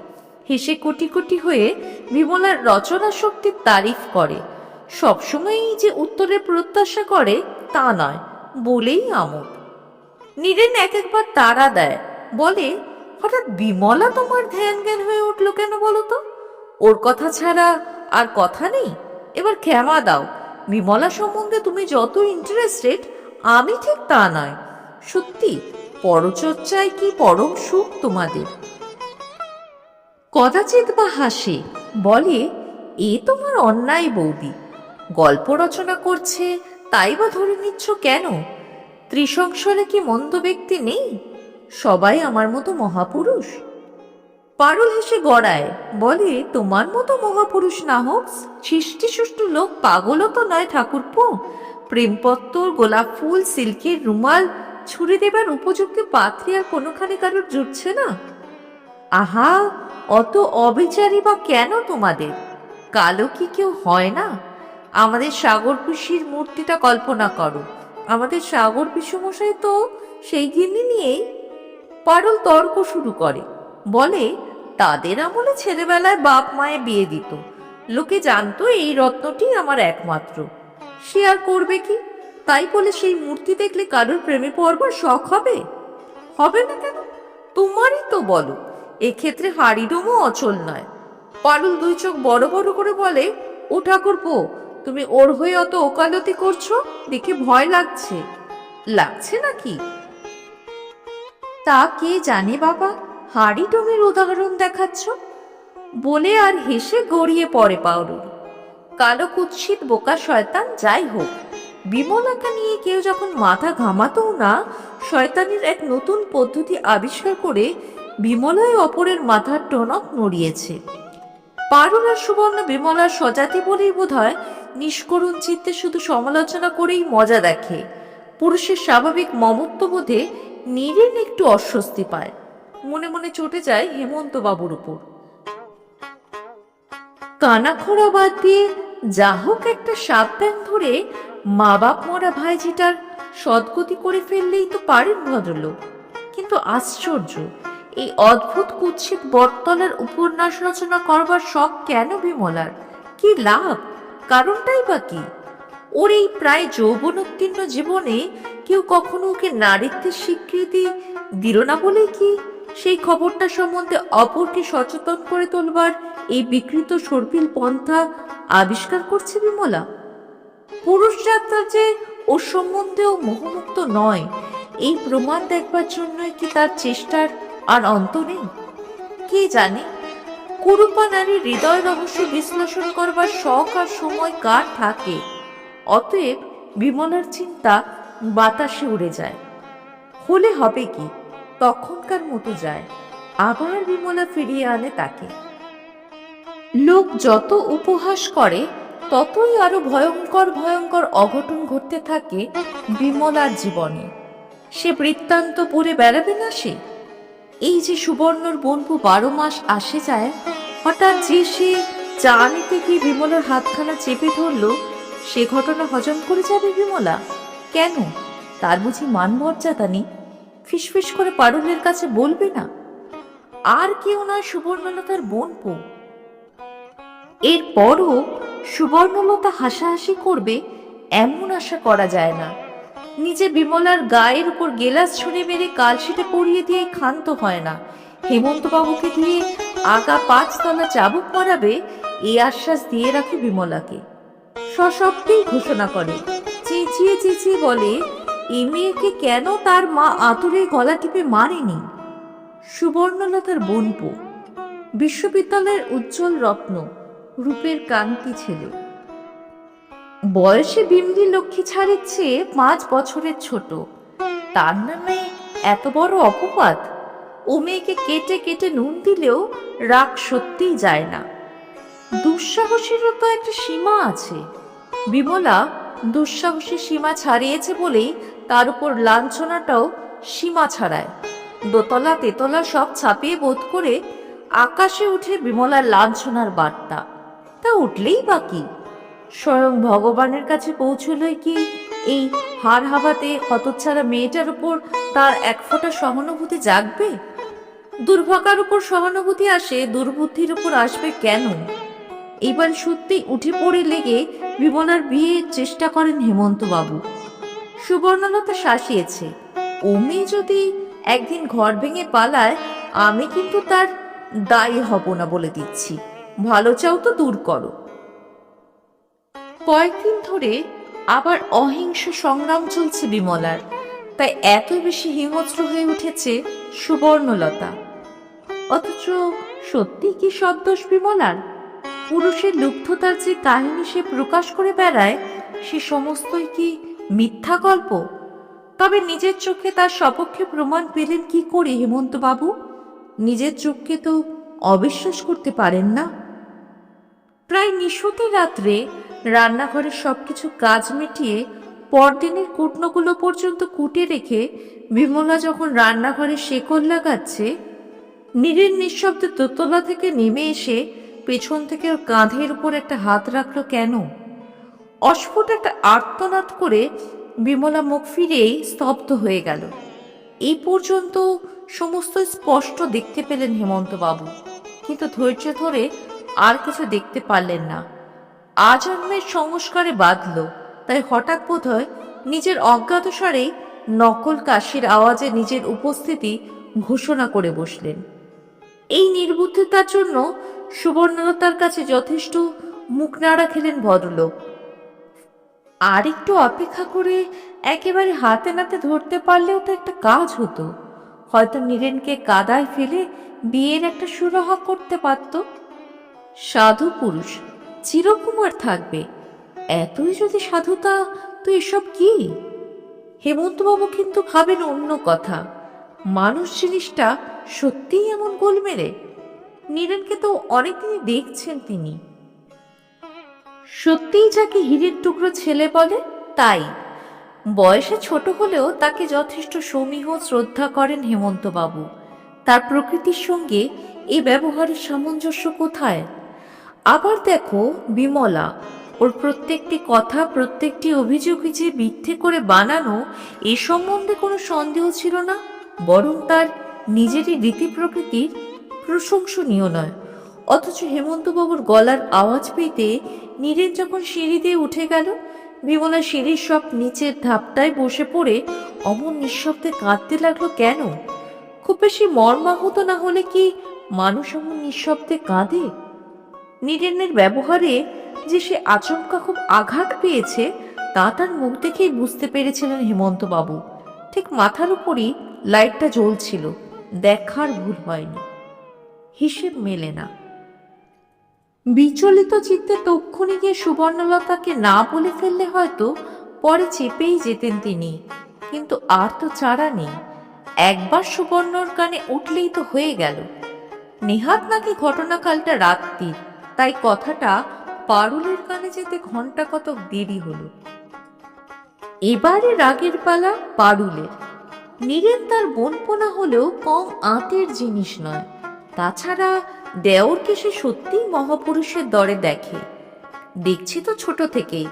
হেসে কোটি কোটি হয়ে বিমলার রচনা শক্তির তারিফ করে। সবসময়ই যে উত্তরের প্রত্যাশা করে তা নয়, বলেই আমোদ। নীরেন এক একবার তাড়া দেয়, বলে, হঠাৎ বিমলা তোমার ধ্যান জ্ঞান হয়ে উঠলো কেন বলো তো? ওর কথা ছাড়া আর কথা নেই? এবার ক্ষমা দাও, বিমলা সম্বন্ধে তুমি যত ইন্টারেস্টেড আমি ঠিক তা নয়। সত্যি পরচর্চায় কি পরম সুখ তোমাদের। কদাচিৎ বা হাসে, বলে, এ তোমার অন্যায় বৌদি। গল্প রচনা করছে তাই বা ধরে নিচ্ছ কেন? ত্রিসংসারে কি মন্দ ব্যক্তি নেই? সবাই আমার মতো মহাপুরুষ। পারুল হেসে গড়ায়, বলে, তোমার মতো মহাপুরুষ না হোক, সৃষ্টি সুষ্ঠু লোক পাগলও তো নয় ঠাকুরপো। প্রেমপত্তর, গোলাপ ফুল, সিল্কের রুমাল ছুঁড়ে দেবার উপযুক্ত পাত্রী আর কোনোখানে কারোর জুটছে না। আহা, অত অবিচারী বা কেন তোমাদের? কালো কি কেউ হয় না? আমাদের সাগর পিসির মূর্তিটা কল্পনা করো, আমাদের সাগর পিসুমশাই তো সেই গিন্নি নিয়েই। পারুল তর্ক শুরু করে, বলে, তাদের আমলে ছেলেবেলায় বাপ মায়ে বিয়ে দিত, লোকে জানতো এই রত্নটি আমার একমাত্র। সে আর করবে কি? তাই বলে সেই মূর্তি দেখলে কারোর প্রেমে পড়বার শখ হবে? হবে না কেন? তোমারই তো বলো, এক্ষেত্রে হাড়িডোমও অচল নয়। পারুল দুই চোখ বড় বড় করে বলে, ও ঠাকুরপো, তুমি ওর হয়ে অত ওকালতি করছো, দেখে ভয় লাগছে। লাগছে নাকি? তা কে জানে বাবা, হাড়ি ডোমের উদাহরণ দেখাচ্ছ বলে আর হেসে গড়িয়ে পড়ে পাউরুল। কালো কুৎসিত বোকা শয়তান যাই হোক, বিমলাকে নিয়ে কেউ যখন মাথা ঘামাতো না, শয়তানের এক নতুন পদ্ধতি আবিষ্কার করে বিমলায় অপরের মাথার টনক নড়িয়েছে। পারুল আর সুবর্ণ বিমলার স্বজাতি বলেই বোধ হয় নিষ্করুণ চিত্তে শুধু সমালোচনা করেই মজা দেখে। পুরুষের স্বাভাবিক মমত্ববোধে নীরেন একটু অস্বস্তি পায়, মনে মনে চটে যায় হেমন্ত বাবুর উপর। কানাখোড়া বাদ দিয়ে যা হোক একটা সাপ ব্যাং ধরে মা বাপ মরা ভাইজিটার সদ্গতি করে ফেললেই তো পারেন ভদ্রলোক। কিন্তু আশ্চর্য, এই অদ্ভুত কুৎসিত বটতলার উপন্যাস রচনা করবার শখ কেন বিমলার? কি লাভ? কারণটাই বা কি? ওর এই প্রায় যৌবনোত্তীর্ণ জীবনে কেউ কখনো ওকে নারীত্বের স্বীকৃতি দিল না বলেই কি সেই খবরটা সম্বন্ধে অপরকে সচেতন করে তোলবার এই বিকৃত সর্পিল পন্থা আবিষ্কার করছে বিমলা? পুরুষ যাত্রা যে ওর সম্বন্ধেও মোহমুক্ত নয়, এই প্রমাণ দেখবার জন্যই কি তার চেষ্টার আর অন্ত নেই? কে জানে, কুরূপা নারীর হৃদয় রহস্য বিশ্লেষণ করবার শখ আর সময় কার থাকে? অতএব বিমলার চিন্তা বাতাসে উড়ে যায়। হলে হবে কি, তখনকার মতো যায়, আবার বিমলা ফিরিয়ে আনে তাকে। লোক যত উপহাস করে ততই আরো ভয়ঙ্কর ভয়ঙ্কর অঘটন ঘটতে থাকে বিমলার জীবনে। সে বৃত্তান্ত পড়ে বেড়াবে না সে? এই যে সুবর্ণর বন্ধু 12 মাস আসে যায়, হঠাৎ যে সে চা নিতে গিয়ে বিমলার হাতখানা চেপে ধরল, সে ঘটনা হজম করে যাবে বিমলা? কেন? তার বুঝি মান মর্যাদা নেই? ফিসফিস করে পারুলের কাছে বলবে না? আর কেউ নয়, সুবর্ণলতার বোনপো। এরপরও সুবর্ণলতা হাসাহাসি করবে এমন আশা করা যায় না। নিজে বিমলার গায়ের উপর গেলাস ছুঁড়ে মেরে কালশিটে পরিয়ে দিয়ে ক্ষান্ত হয় না। হেমন্তবাবুকে দিয়ে আগা 5 তলা চাবুক মারাবে এই আশ্বাস দিয়ে রাখে বিমলাকে। সশব্দেই ঘোষণা করে, চেঁচিয়ে চেঁচিয়ে বলে, এ মেয়েকে কেন তার মা আতুরে গলা টিপে মারেনি। সুবর্ণলতার বোনপো, বিশ্ববিদ্যালয়ের উজ্জ্বল রত্ন, রূপের কান্তি ছেলে, বয়সে বিমলি লক্ষ্মী ছাড়ের চেয়ে 5 বছরের ছোট, তার নামে এত বড় অপবাদ! ও মেয়েকে কেটে কেটে নুন দিলেও রাগ সত্যিই যায় না। দুঃসাহসেরও তো একটা সীমা আছে। বিমলা দুঃসাহসী সীমা ছাড়িয়েছে বলেই তার উপর লাঞ্ছনাটাও সীমা ছাড়ায়। দোতলা তেতলা সব ছাপিয়ে বোধ করে আকাশে উঠে বিমলার লাঞ্ছনার বার্তা। তা উঠলেই বাকি, স্বয়ং ভগবানের কাছে পৌঁছলই কি এই হাড় হাবাতে হতচ্ছাড়া মেয়েটার উপর তার এক ফোঁটা সহানুভূতি জাগবে? দুর্ভাগার উপর সহানুভূতি আসে, দুর্বুদ্ধির উপর আসবে কেন? এইবার সত্যি উঠে পড়ে লেগে বিমলার বিয়ের চেষ্টা করেন হেমন্তবাবু। সুবর্ণলতা শাসিয়েছে, ও মেয়ে যদি একদিন ঘর ভেঙে পালায়, আমি কিন্তু তার দায়ী হব না বলে দিচ্ছি। ভালো চাও তো দূর করো। কয়েকদিন ধরে আবার অহিংস সংগ্রাম চলছে বিমলার, তাই এত বেশি হিংস্র হয়ে উঠেছে সুবর্ণলতা। অথচ সত্যি কি সব দোষ বিমলার? পুরুষের লুব্ধতার যে কাহিনী সে প্রকাশ করে বেড়ায়, সে সমস্তই কি মিথ্যা গল্প? তবে নিজের চোখে তার সপক্ষে প্রমাণ পেলেন কি করে হেমন্তবাবু? নিজের চোখকে তো অবিশ্বাস করতে পারেন না। প্রায় নিশোতে রাত্রে রান্নাঘরের সবকিছু কাজ মিটিয়ে পরদিনের কুটনোগুলো পর্যন্ত কুটে রেখে বিমলা যখন রান্নাঘরে শেকল লাগাচ্ছে, নীরের নিঃশব্দে দোতলা থেকে নেমে এসে পেছন থেকে ওর কাঁধের উপর একটা হাত রাখলো কেন? অস্ফুট একটা আর্তনাদ করে বিমলা মুখ ফিরেই স্তব্ধ হয়ে গেল। এই পর্যন্ত সমস্ত স্পষ্ট দেখতে পেলেন হেমন্তবাবু, কিন্তু ধৈর্য ধরে আর কিছু দেখতে পারলেন না। আজন্মের সংস্কারে বাঁধল, তাই হঠাৎ বোধহয় নিজের অজ্ঞাতসারেই নকল কাশির আওয়াজে নিজের উপস্থিতি ঘোষণা করে বসলেন। এই নির্বুদ্ধিতার জন্য সুবর্ণলতার কাছে যথেষ্ট মুখ নাড়া খেলেন ভদ্রলোক। আর একটু অপেক্ষা করে একেবারে হাতে নাতে ধরতে পারলেও তো একটা কাজ হতো। হয়তো নীরেনকে কাদায় ফেলে বিয়ের একটা সুরাহা করতে পারত। সাধু পুরুষ চিরকুমার থাকবে, এতই যদি সাধুতা, তো এসব কি? হেমন্তবাবু কিন্তু ভাবেন অন্য কথা। মানুষ জিনিসটা সত্যিই এমন গোলমেলে? নীরেনকে তো অনেকদিনই দেখছেন তিনি। সত্যিই যাকে হীরের টুকরো ছেলে বলে তাই। বয়সে ছোট হলেও তাকে যথেষ্ট সমীহ শ্রদ্ধা করেন হেমন্তবাবু। তার প্রকৃতির সঙ্গে এই ব্যবহারের সামঞ্জস্য কোথায়? আবার দেখো বিমলা, ওর প্রত্যেকটি কথা, প্রত্যেকটি অভিযোগই যে মিথ্যে করে বানানো, এ সম্বন্ধে কোনো সন্দেহ ছিল না, বরং তার নিজেরই রীতি প্রকৃতির প্রশংসনীয় নয়। অথচ হেমন্তবাবুর গলার আওয়াজ পেতে নীরেন যখন সিঁড়ি দিয়ে উঠে গেল, বিমলা সিঁড়ির সব নিচের ধাপটায় বসে পড়ে অমন নিঃশব্দে কাঁদতে লাগলো কেন? খুব বেশি মর্মাহত না হলে কি মানুষ এমন নিঃশব্দে কাঁদে? নীরেনের ব্যবহারে যে সে আচমকা খুব আঘাত পেয়েছে, তা তার মুখ দেখেই বুঝতে পেরেছিলেন হেমন্তবাবু। ঠিক মাথার উপরই লাইটটা জ্বলছিল, দেখার ভুল হয়নি। হিসেব মেলে না। বিচলিত চিত্তে তক্ষুনি গিয়ে সুবর্ণলতাকে না বলে ফেললে হয়তো পরে চেপেই যেতেন তিনি, কিন্তু আর তো চারা নেই। একবার সুবর্ণর কানে উঠলেই তো হয়ে গেল। নেহাত নাকি ঘটনাকালটা রাত্রির, তাই কথাটা পারুলের কানে যেতে ঘন্টা কতক দেরি হলো। এবারে রাগের পালা পারুলের। নীরেন তার বোনপোনা হলেও কম আঁতের জিনিস নয়। তাছাড়া দেওরকে সে সত্যিই মহাপুরুষের দরে দেখে। দেখছি তো ছোট থেকেই,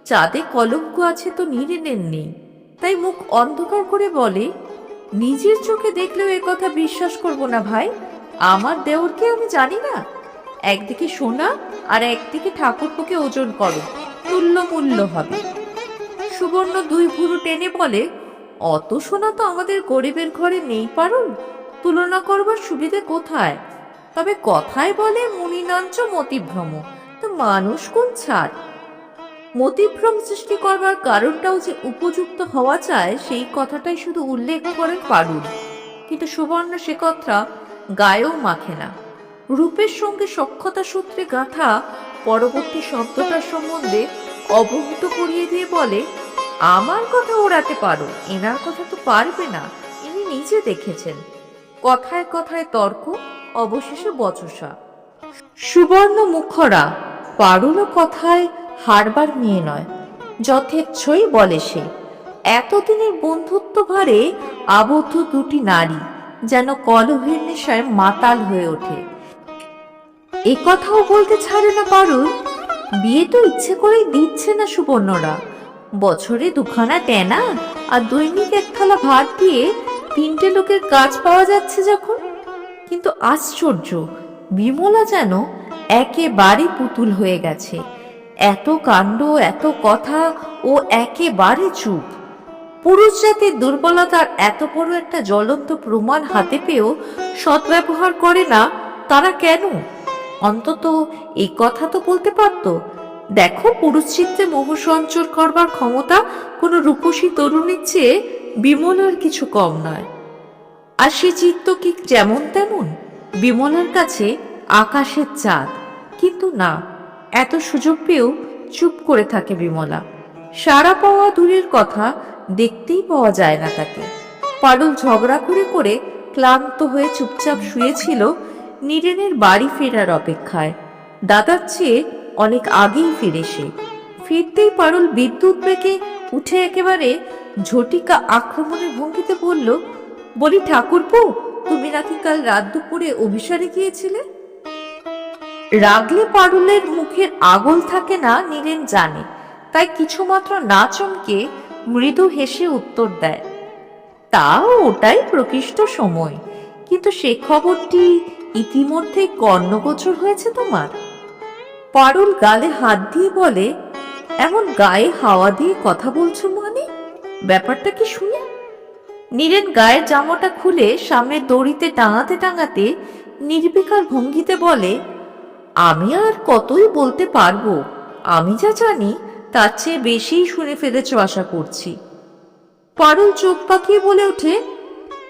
চাঁদে কলঙ্ক আছে তো নীরেনের নেই। তাই মুখ অন্ধকার করে বলে, নিজের চোখে দেখলেও এ কথা বিশ্বাস করব না ভাই। আমার দেওরকে আমি জানি না? একদিকে সোনা আর একদিকে ঠাকুরপোকে ওজন করো, তুল্য মূল্য হবে। সুবর্ণ দুই ভুরু টেনে বলে, অত সোনা তো আমাদের গরিবের ঘরে নেই পারুল, তুলনা করবার সুবিধে কোথায়? তবে কথায় বলে মুনিনাঞ্চ মতিভ্রম, তো মানুষ কোন ছাড়। মতিভ্রম সৃষ্টি করবার কারণটাও যে উপযুক্ত হওয়া চায়, সেই কথাটাই শুধু উল্লেখ করেন পারুল। কিন্তু সুবর্ণ সে কথা গায়েও মাখে না। রূপের সঙ্গে সখ্যতা সূত্রে গাঁথা পরবর্তী শব্দটার সম্বন্ধে অবহিত করিয়ে দিয়ে বলে, আমার কথা ওড়াতে পারো, এনার কথা তো পারবে না, ইনি নিজে দেখেছেন। কথায় কথায় তর্ক, অবশেষে বচসা। সুবর্ণ মুখরা, পারুলও কথায় হারবার মেয়ে নয়, যথেচ্ছই বলে সে। এতদিনের বন্ধুত্ব ভারে আবদ্ধ দুটি নারী যেন কলহের নেশায় মাতাল হয়ে ওঠে। এ কথাও বলতে ছাড়ে না পারুল, বিয়ে তো ইচ্ছে করেই দিচ্ছে না সুবর্ণরা। বছরে দুখানা টেনা আর দৈনিক এক থালা ভাত দিয়ে তিনটে লোকের কাজ পাওয়া যাচ্ছে যখন। কিন্তু আশ্চর্য, বিমলা যেন একেবারে পুতুল হয়ে গেছে। এত কাণ্ড, এত কথা, ও একেবারে চুপ। পুরুষ জাতির দুর্বলতার এত বড় একটা জ্বলন্ত প্রমাণ হাতে পেয়েও সদ্ব্যবহার করে না তারা কেন? অন্তত এই কথা তো বলতে পারত, দেখো পুরুষ চিত্তে মোহ সঞ্চর করবার ক্ষমতা কোনো রূপসী তরুণীর চেয়ে বিমলার কিছু কম নয়। আর সে চিত্ত কি যেমন তেমন, বিমলার কাছে আকাশের চাঁদ। কিন্তু না, এত সুযোগ পেয়েও চুপ করে থাকে বিমলা। সারা পাওয়া দূরের কথা, দেখতেই পাওয়া যায় না তাকে। পারুল ঝগড়া করে করে ক্লান্ত হয়ে চুপচাপ শুয়েছিল নীরেনের বাড়ি ফেরার অপেক্ষায়। দাদার চেয়ে অনেক আগেই ফিরে সে। ফিরতেই পারুল বিদ্যুৎ বেগে উঠে একেবারে ঝটিকা আক্রমণের ভঙ্গিতে বলল, বলি ঠাকুরপো, তুমি নাকি কাল রাত দুপুরে অভিসারে গিয়েছিলে? রাগলে পারুলের মুখের আগল থাকে না নীরেন জানে, তাই কিছুমাত্র না চমকে মৃদু হেসে উত্তর দেয়, তাও ওটাই প্রকৃষ্ট সময়। কিন্তু সে খবরটি ইতিমধ্যে কর্ণগোচর হয়েছে তোমার। পারুল গালে হাত দিয়ে বলে, এমন গায়ে হাওয়া দিয়ে কথা বলছো মানে? ব্যাপারটা কি শুনে? নীরেন গায়ের জামাটা খুলে সামনের দড়িতে টাঙাতে টাঙাতে নির্বিকার ভঙ্গিতে বলে, আমি আর কতই বলতে পারবো। আমি যা জানি তার চেয়ে বেশিই শুনে ফেলেছ আশা করছি। পারুল চোখ পাকিয়ে বলে ওঠে,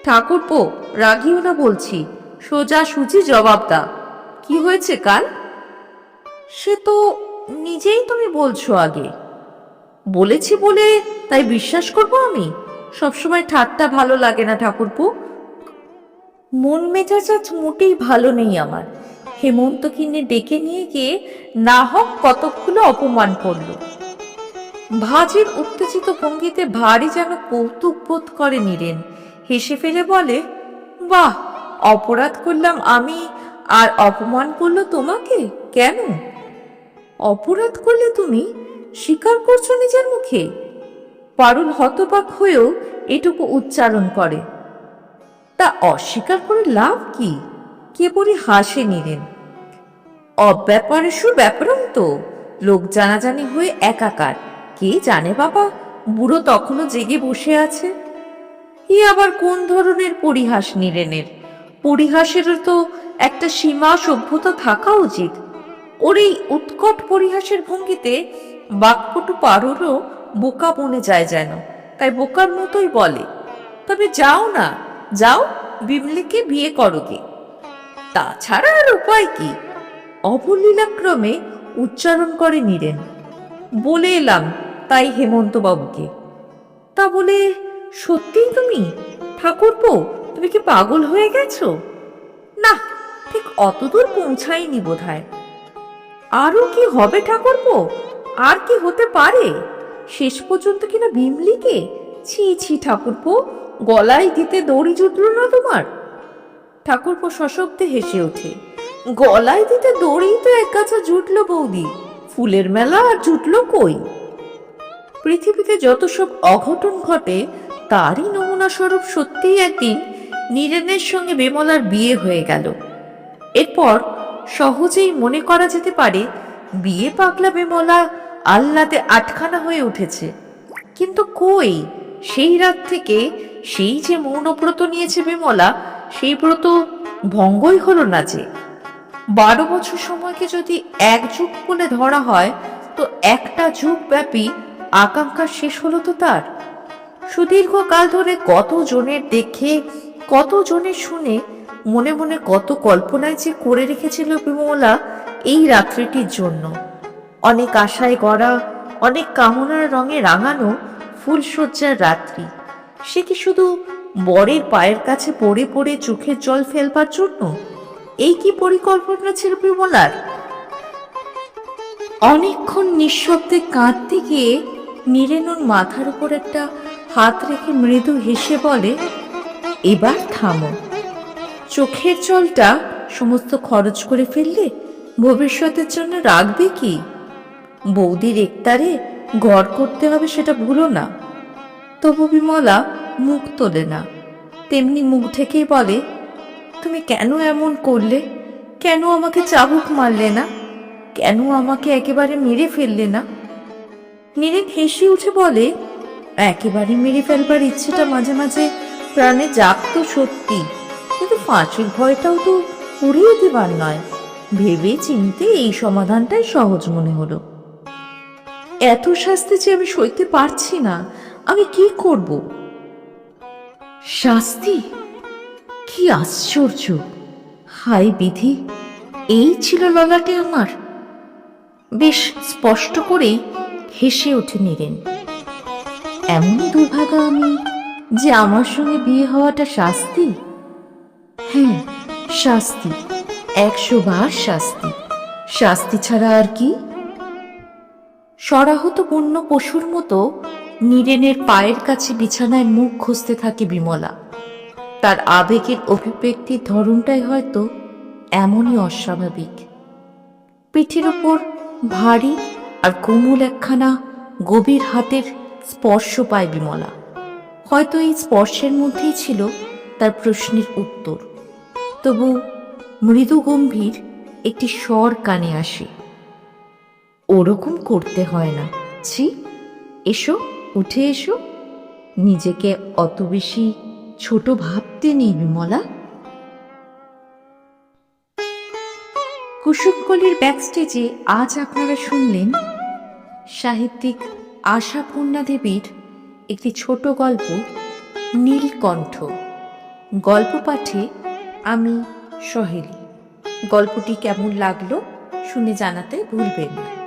ঠাকুরপো রাগিও না বলছি, সোজা সুজি জবাব দা, কি হয়েছে কাল? সে তো নিজেই তুমি বলছো আগে। বলেছি বলে তাই বিশ্বাস করবো আমি? সবসময় ঠাট্টা ভালো লাগে না ঠাকুরপো। মন মেজাজ আজ মোটেই ভালো নেই আমার। হেমন্ত কিনে ডেকে নিয়ে গিয়ে না হোক কতকগুলো অপমান করলো। ভাজির উত্তেজিত ভঙ্গিতে ভারী যেন কৌতুক বোধ করে নীরেন। হেসে ফেলে বলে, বাহ, অপরাধ করলাম আমি আর অপমান করলো তোমাকে? কেন অপরাধ করলে তুমি? স্বীকার করছো নিজের মুখে? পারুল হতবাক হয়েও এটুকু উচ্চারণ করে। তা অস্বীকার করে লাভ কি? কেবলই হাসে নীরেন। অব্যাপারে সুব্যাপারম তো, লোক জানাজানি হয়ে একাকার। কে জানে বাবা, বুড়ো তখনও জেগে বসে আছে। এ আবার কোন ধরনের পরিহাস নীরেনের? পরিহাসেরও তো একটা সীমা সভ্যতা থাকা উচিত। ওর এই উৎকট পরিহাসের ভঙ্গিতে বাক্যটু পারুরও বোকা মনে যায় যেন, তাই বোকার মতোই বলে, তবে যাও না, যাও বিমলেকে বিয়ে করো গে। তাছাড়া আর উপায় কি? অবলীলাক্রমে উচ্চারণ করে নীরেন। বলে এলাম তাই হেমন্ত বাবুকে। তা বলে সত্যিই তুমি? ঠাকুরপো তুমি কি পাগল হয়ে গেছো? না, ঠিক অতদূর পৌঁছাইনি বোধহয়। আরো কি হবে ঠাকুরপো? আর কি হতে পারে? শেষ পর্যন্ত কিনা বিমলিকে? ছি ছি ঠাকুরপো, গলায় দিতে দড়ি জুটল না তোমার? ঠাকুরপো সশব্দে হেসে ওঠে। গলায় দিতে দড়ি তো এক গাছা জুটলো বৌদি, ফুলের মেলা আর জুটলো কই? পৃথিবীতে যত সব অঘটন ঘটে তারই নমুনা স্বরূপ সত্যিই একদিন নীরেনের সঙ্গে বিমলার বিয়ে হয়ে গেল। এরপর সহজেই মনে করা যেতে পারে বিয়ে পাগলা বিমলা আহ্লাদে আটখানা হয়ে উঠেছে। কিন্তু কই, সেই রাত থেকে সেই যে মৌনব্রত নিয়েছে বিমলা, সেই ব্রত ভঙ্গই হলো না যে। 12 বছর সময়কে যদি এক যুগ বলে ধরা হয়, তো একটা যুগ ব্যাপী আকাঙ্ক্ষা শেষ হলো তো তার। সুদীর্ঘকাল ধরে কত জনের দেখে, কত জনের শুনে, মনে মনে কত কল্পনায় যে করে রেখেছিল বিমলা এই রাত্রিটির জন্য। অনেক আশায় গড়া, অনেক কামনার রঙে রাঙানো ফুলশয্যার রাত্রি, সে কি শুধু বরের পায়ের কাছে পড়ে পড়ে চোখের জল ফেলবার জন্য? এই কি পরিকল্পনা ছিল বিমলার? অনেকক্ষণ নিঃশব্দে কাঁদতে গিয়ে নীরেনুর মাথার উপর একটা হাত রেখে মৃদু হেসে বলে, এবার থামো। চোখের জলটা সমস্ত খরচ করে ফেললে ভবিষ্যতের জন্য রাখবে কি? বৌদির একতারে ঘর করতে হবে, সেটা ভুলো না। তবু বিমলা মুখ তোলে না, তেমনি মুখ ঢেকেই বলে, তুমি কেন এমন করলে? কেন আমাকে চাবুক মারলে না? কেন আমাকে একেবারে মেরে ফেললে না? নীরেন হেসে উঠে বলে, একেবারে মেরে ফেলবার ইচ্ছেটা মাঝে মাঝে প্রাণে জাগতো সত্যি, কিন্তু ফাঁসির ভয়টাও তো উড়িয়ে দেবার নয়। ভেবে চিনতে এই সমাধানটাই সহজ মনে হলো। এত শাস্তি যে আমি সইতে পারছি না, আমি কি করব? শাস্তি? কি আশ্চর্য! হায় বিধি, এই ছিল ললাটে আমার। বেশ স্পষ্ট করেই হেসে ওঠে নীরেন। এমন দুর্ভাগা আমি যে আমার সঙ্গে বিয়ে হওয়াটা শাস্তি? হ্যাঁ, শাস্তি, 100 বার শাস্তি। শাস্তি ছাড়া আর কি? সরাহত বন্য পশুর মতো নীরেনের পায়ের কাছে বিছানায় মুখ ঘষতে থাকে বিমলা। তার আবেগের অভিব্যক্তির ধরনটাই হয়তো এমনই অস্বাভাবিক। পিঠের ওপর ভারী আর কোমল একখানা গভীর হাতের স্পর্শ পায় বিমলা। হয়তো এই স্পর্শের মধ্যেই ছিল তার প্রশ্নের উত্তর। তবু মৃদু গম্ভীর একটি স্বর কানে আসে, ওরকম করতে হয় না। ছি, এসো, উঠে এসো। নিজেকে অত বেশি ছোট ভাবতে নেই বিমলা। কুসুমকলির ব্যাকস্টেজে আজ আপনারা শুনলেন সাহিত্যিক আশাপূর্ণা দেবীর একটি ছোট গল্প নীলকণ্ঠ। গল্প পাঠে আমি সহেলি। গল্পটি কেমন লাগলো শুনে জানাতে ভুলবেন না।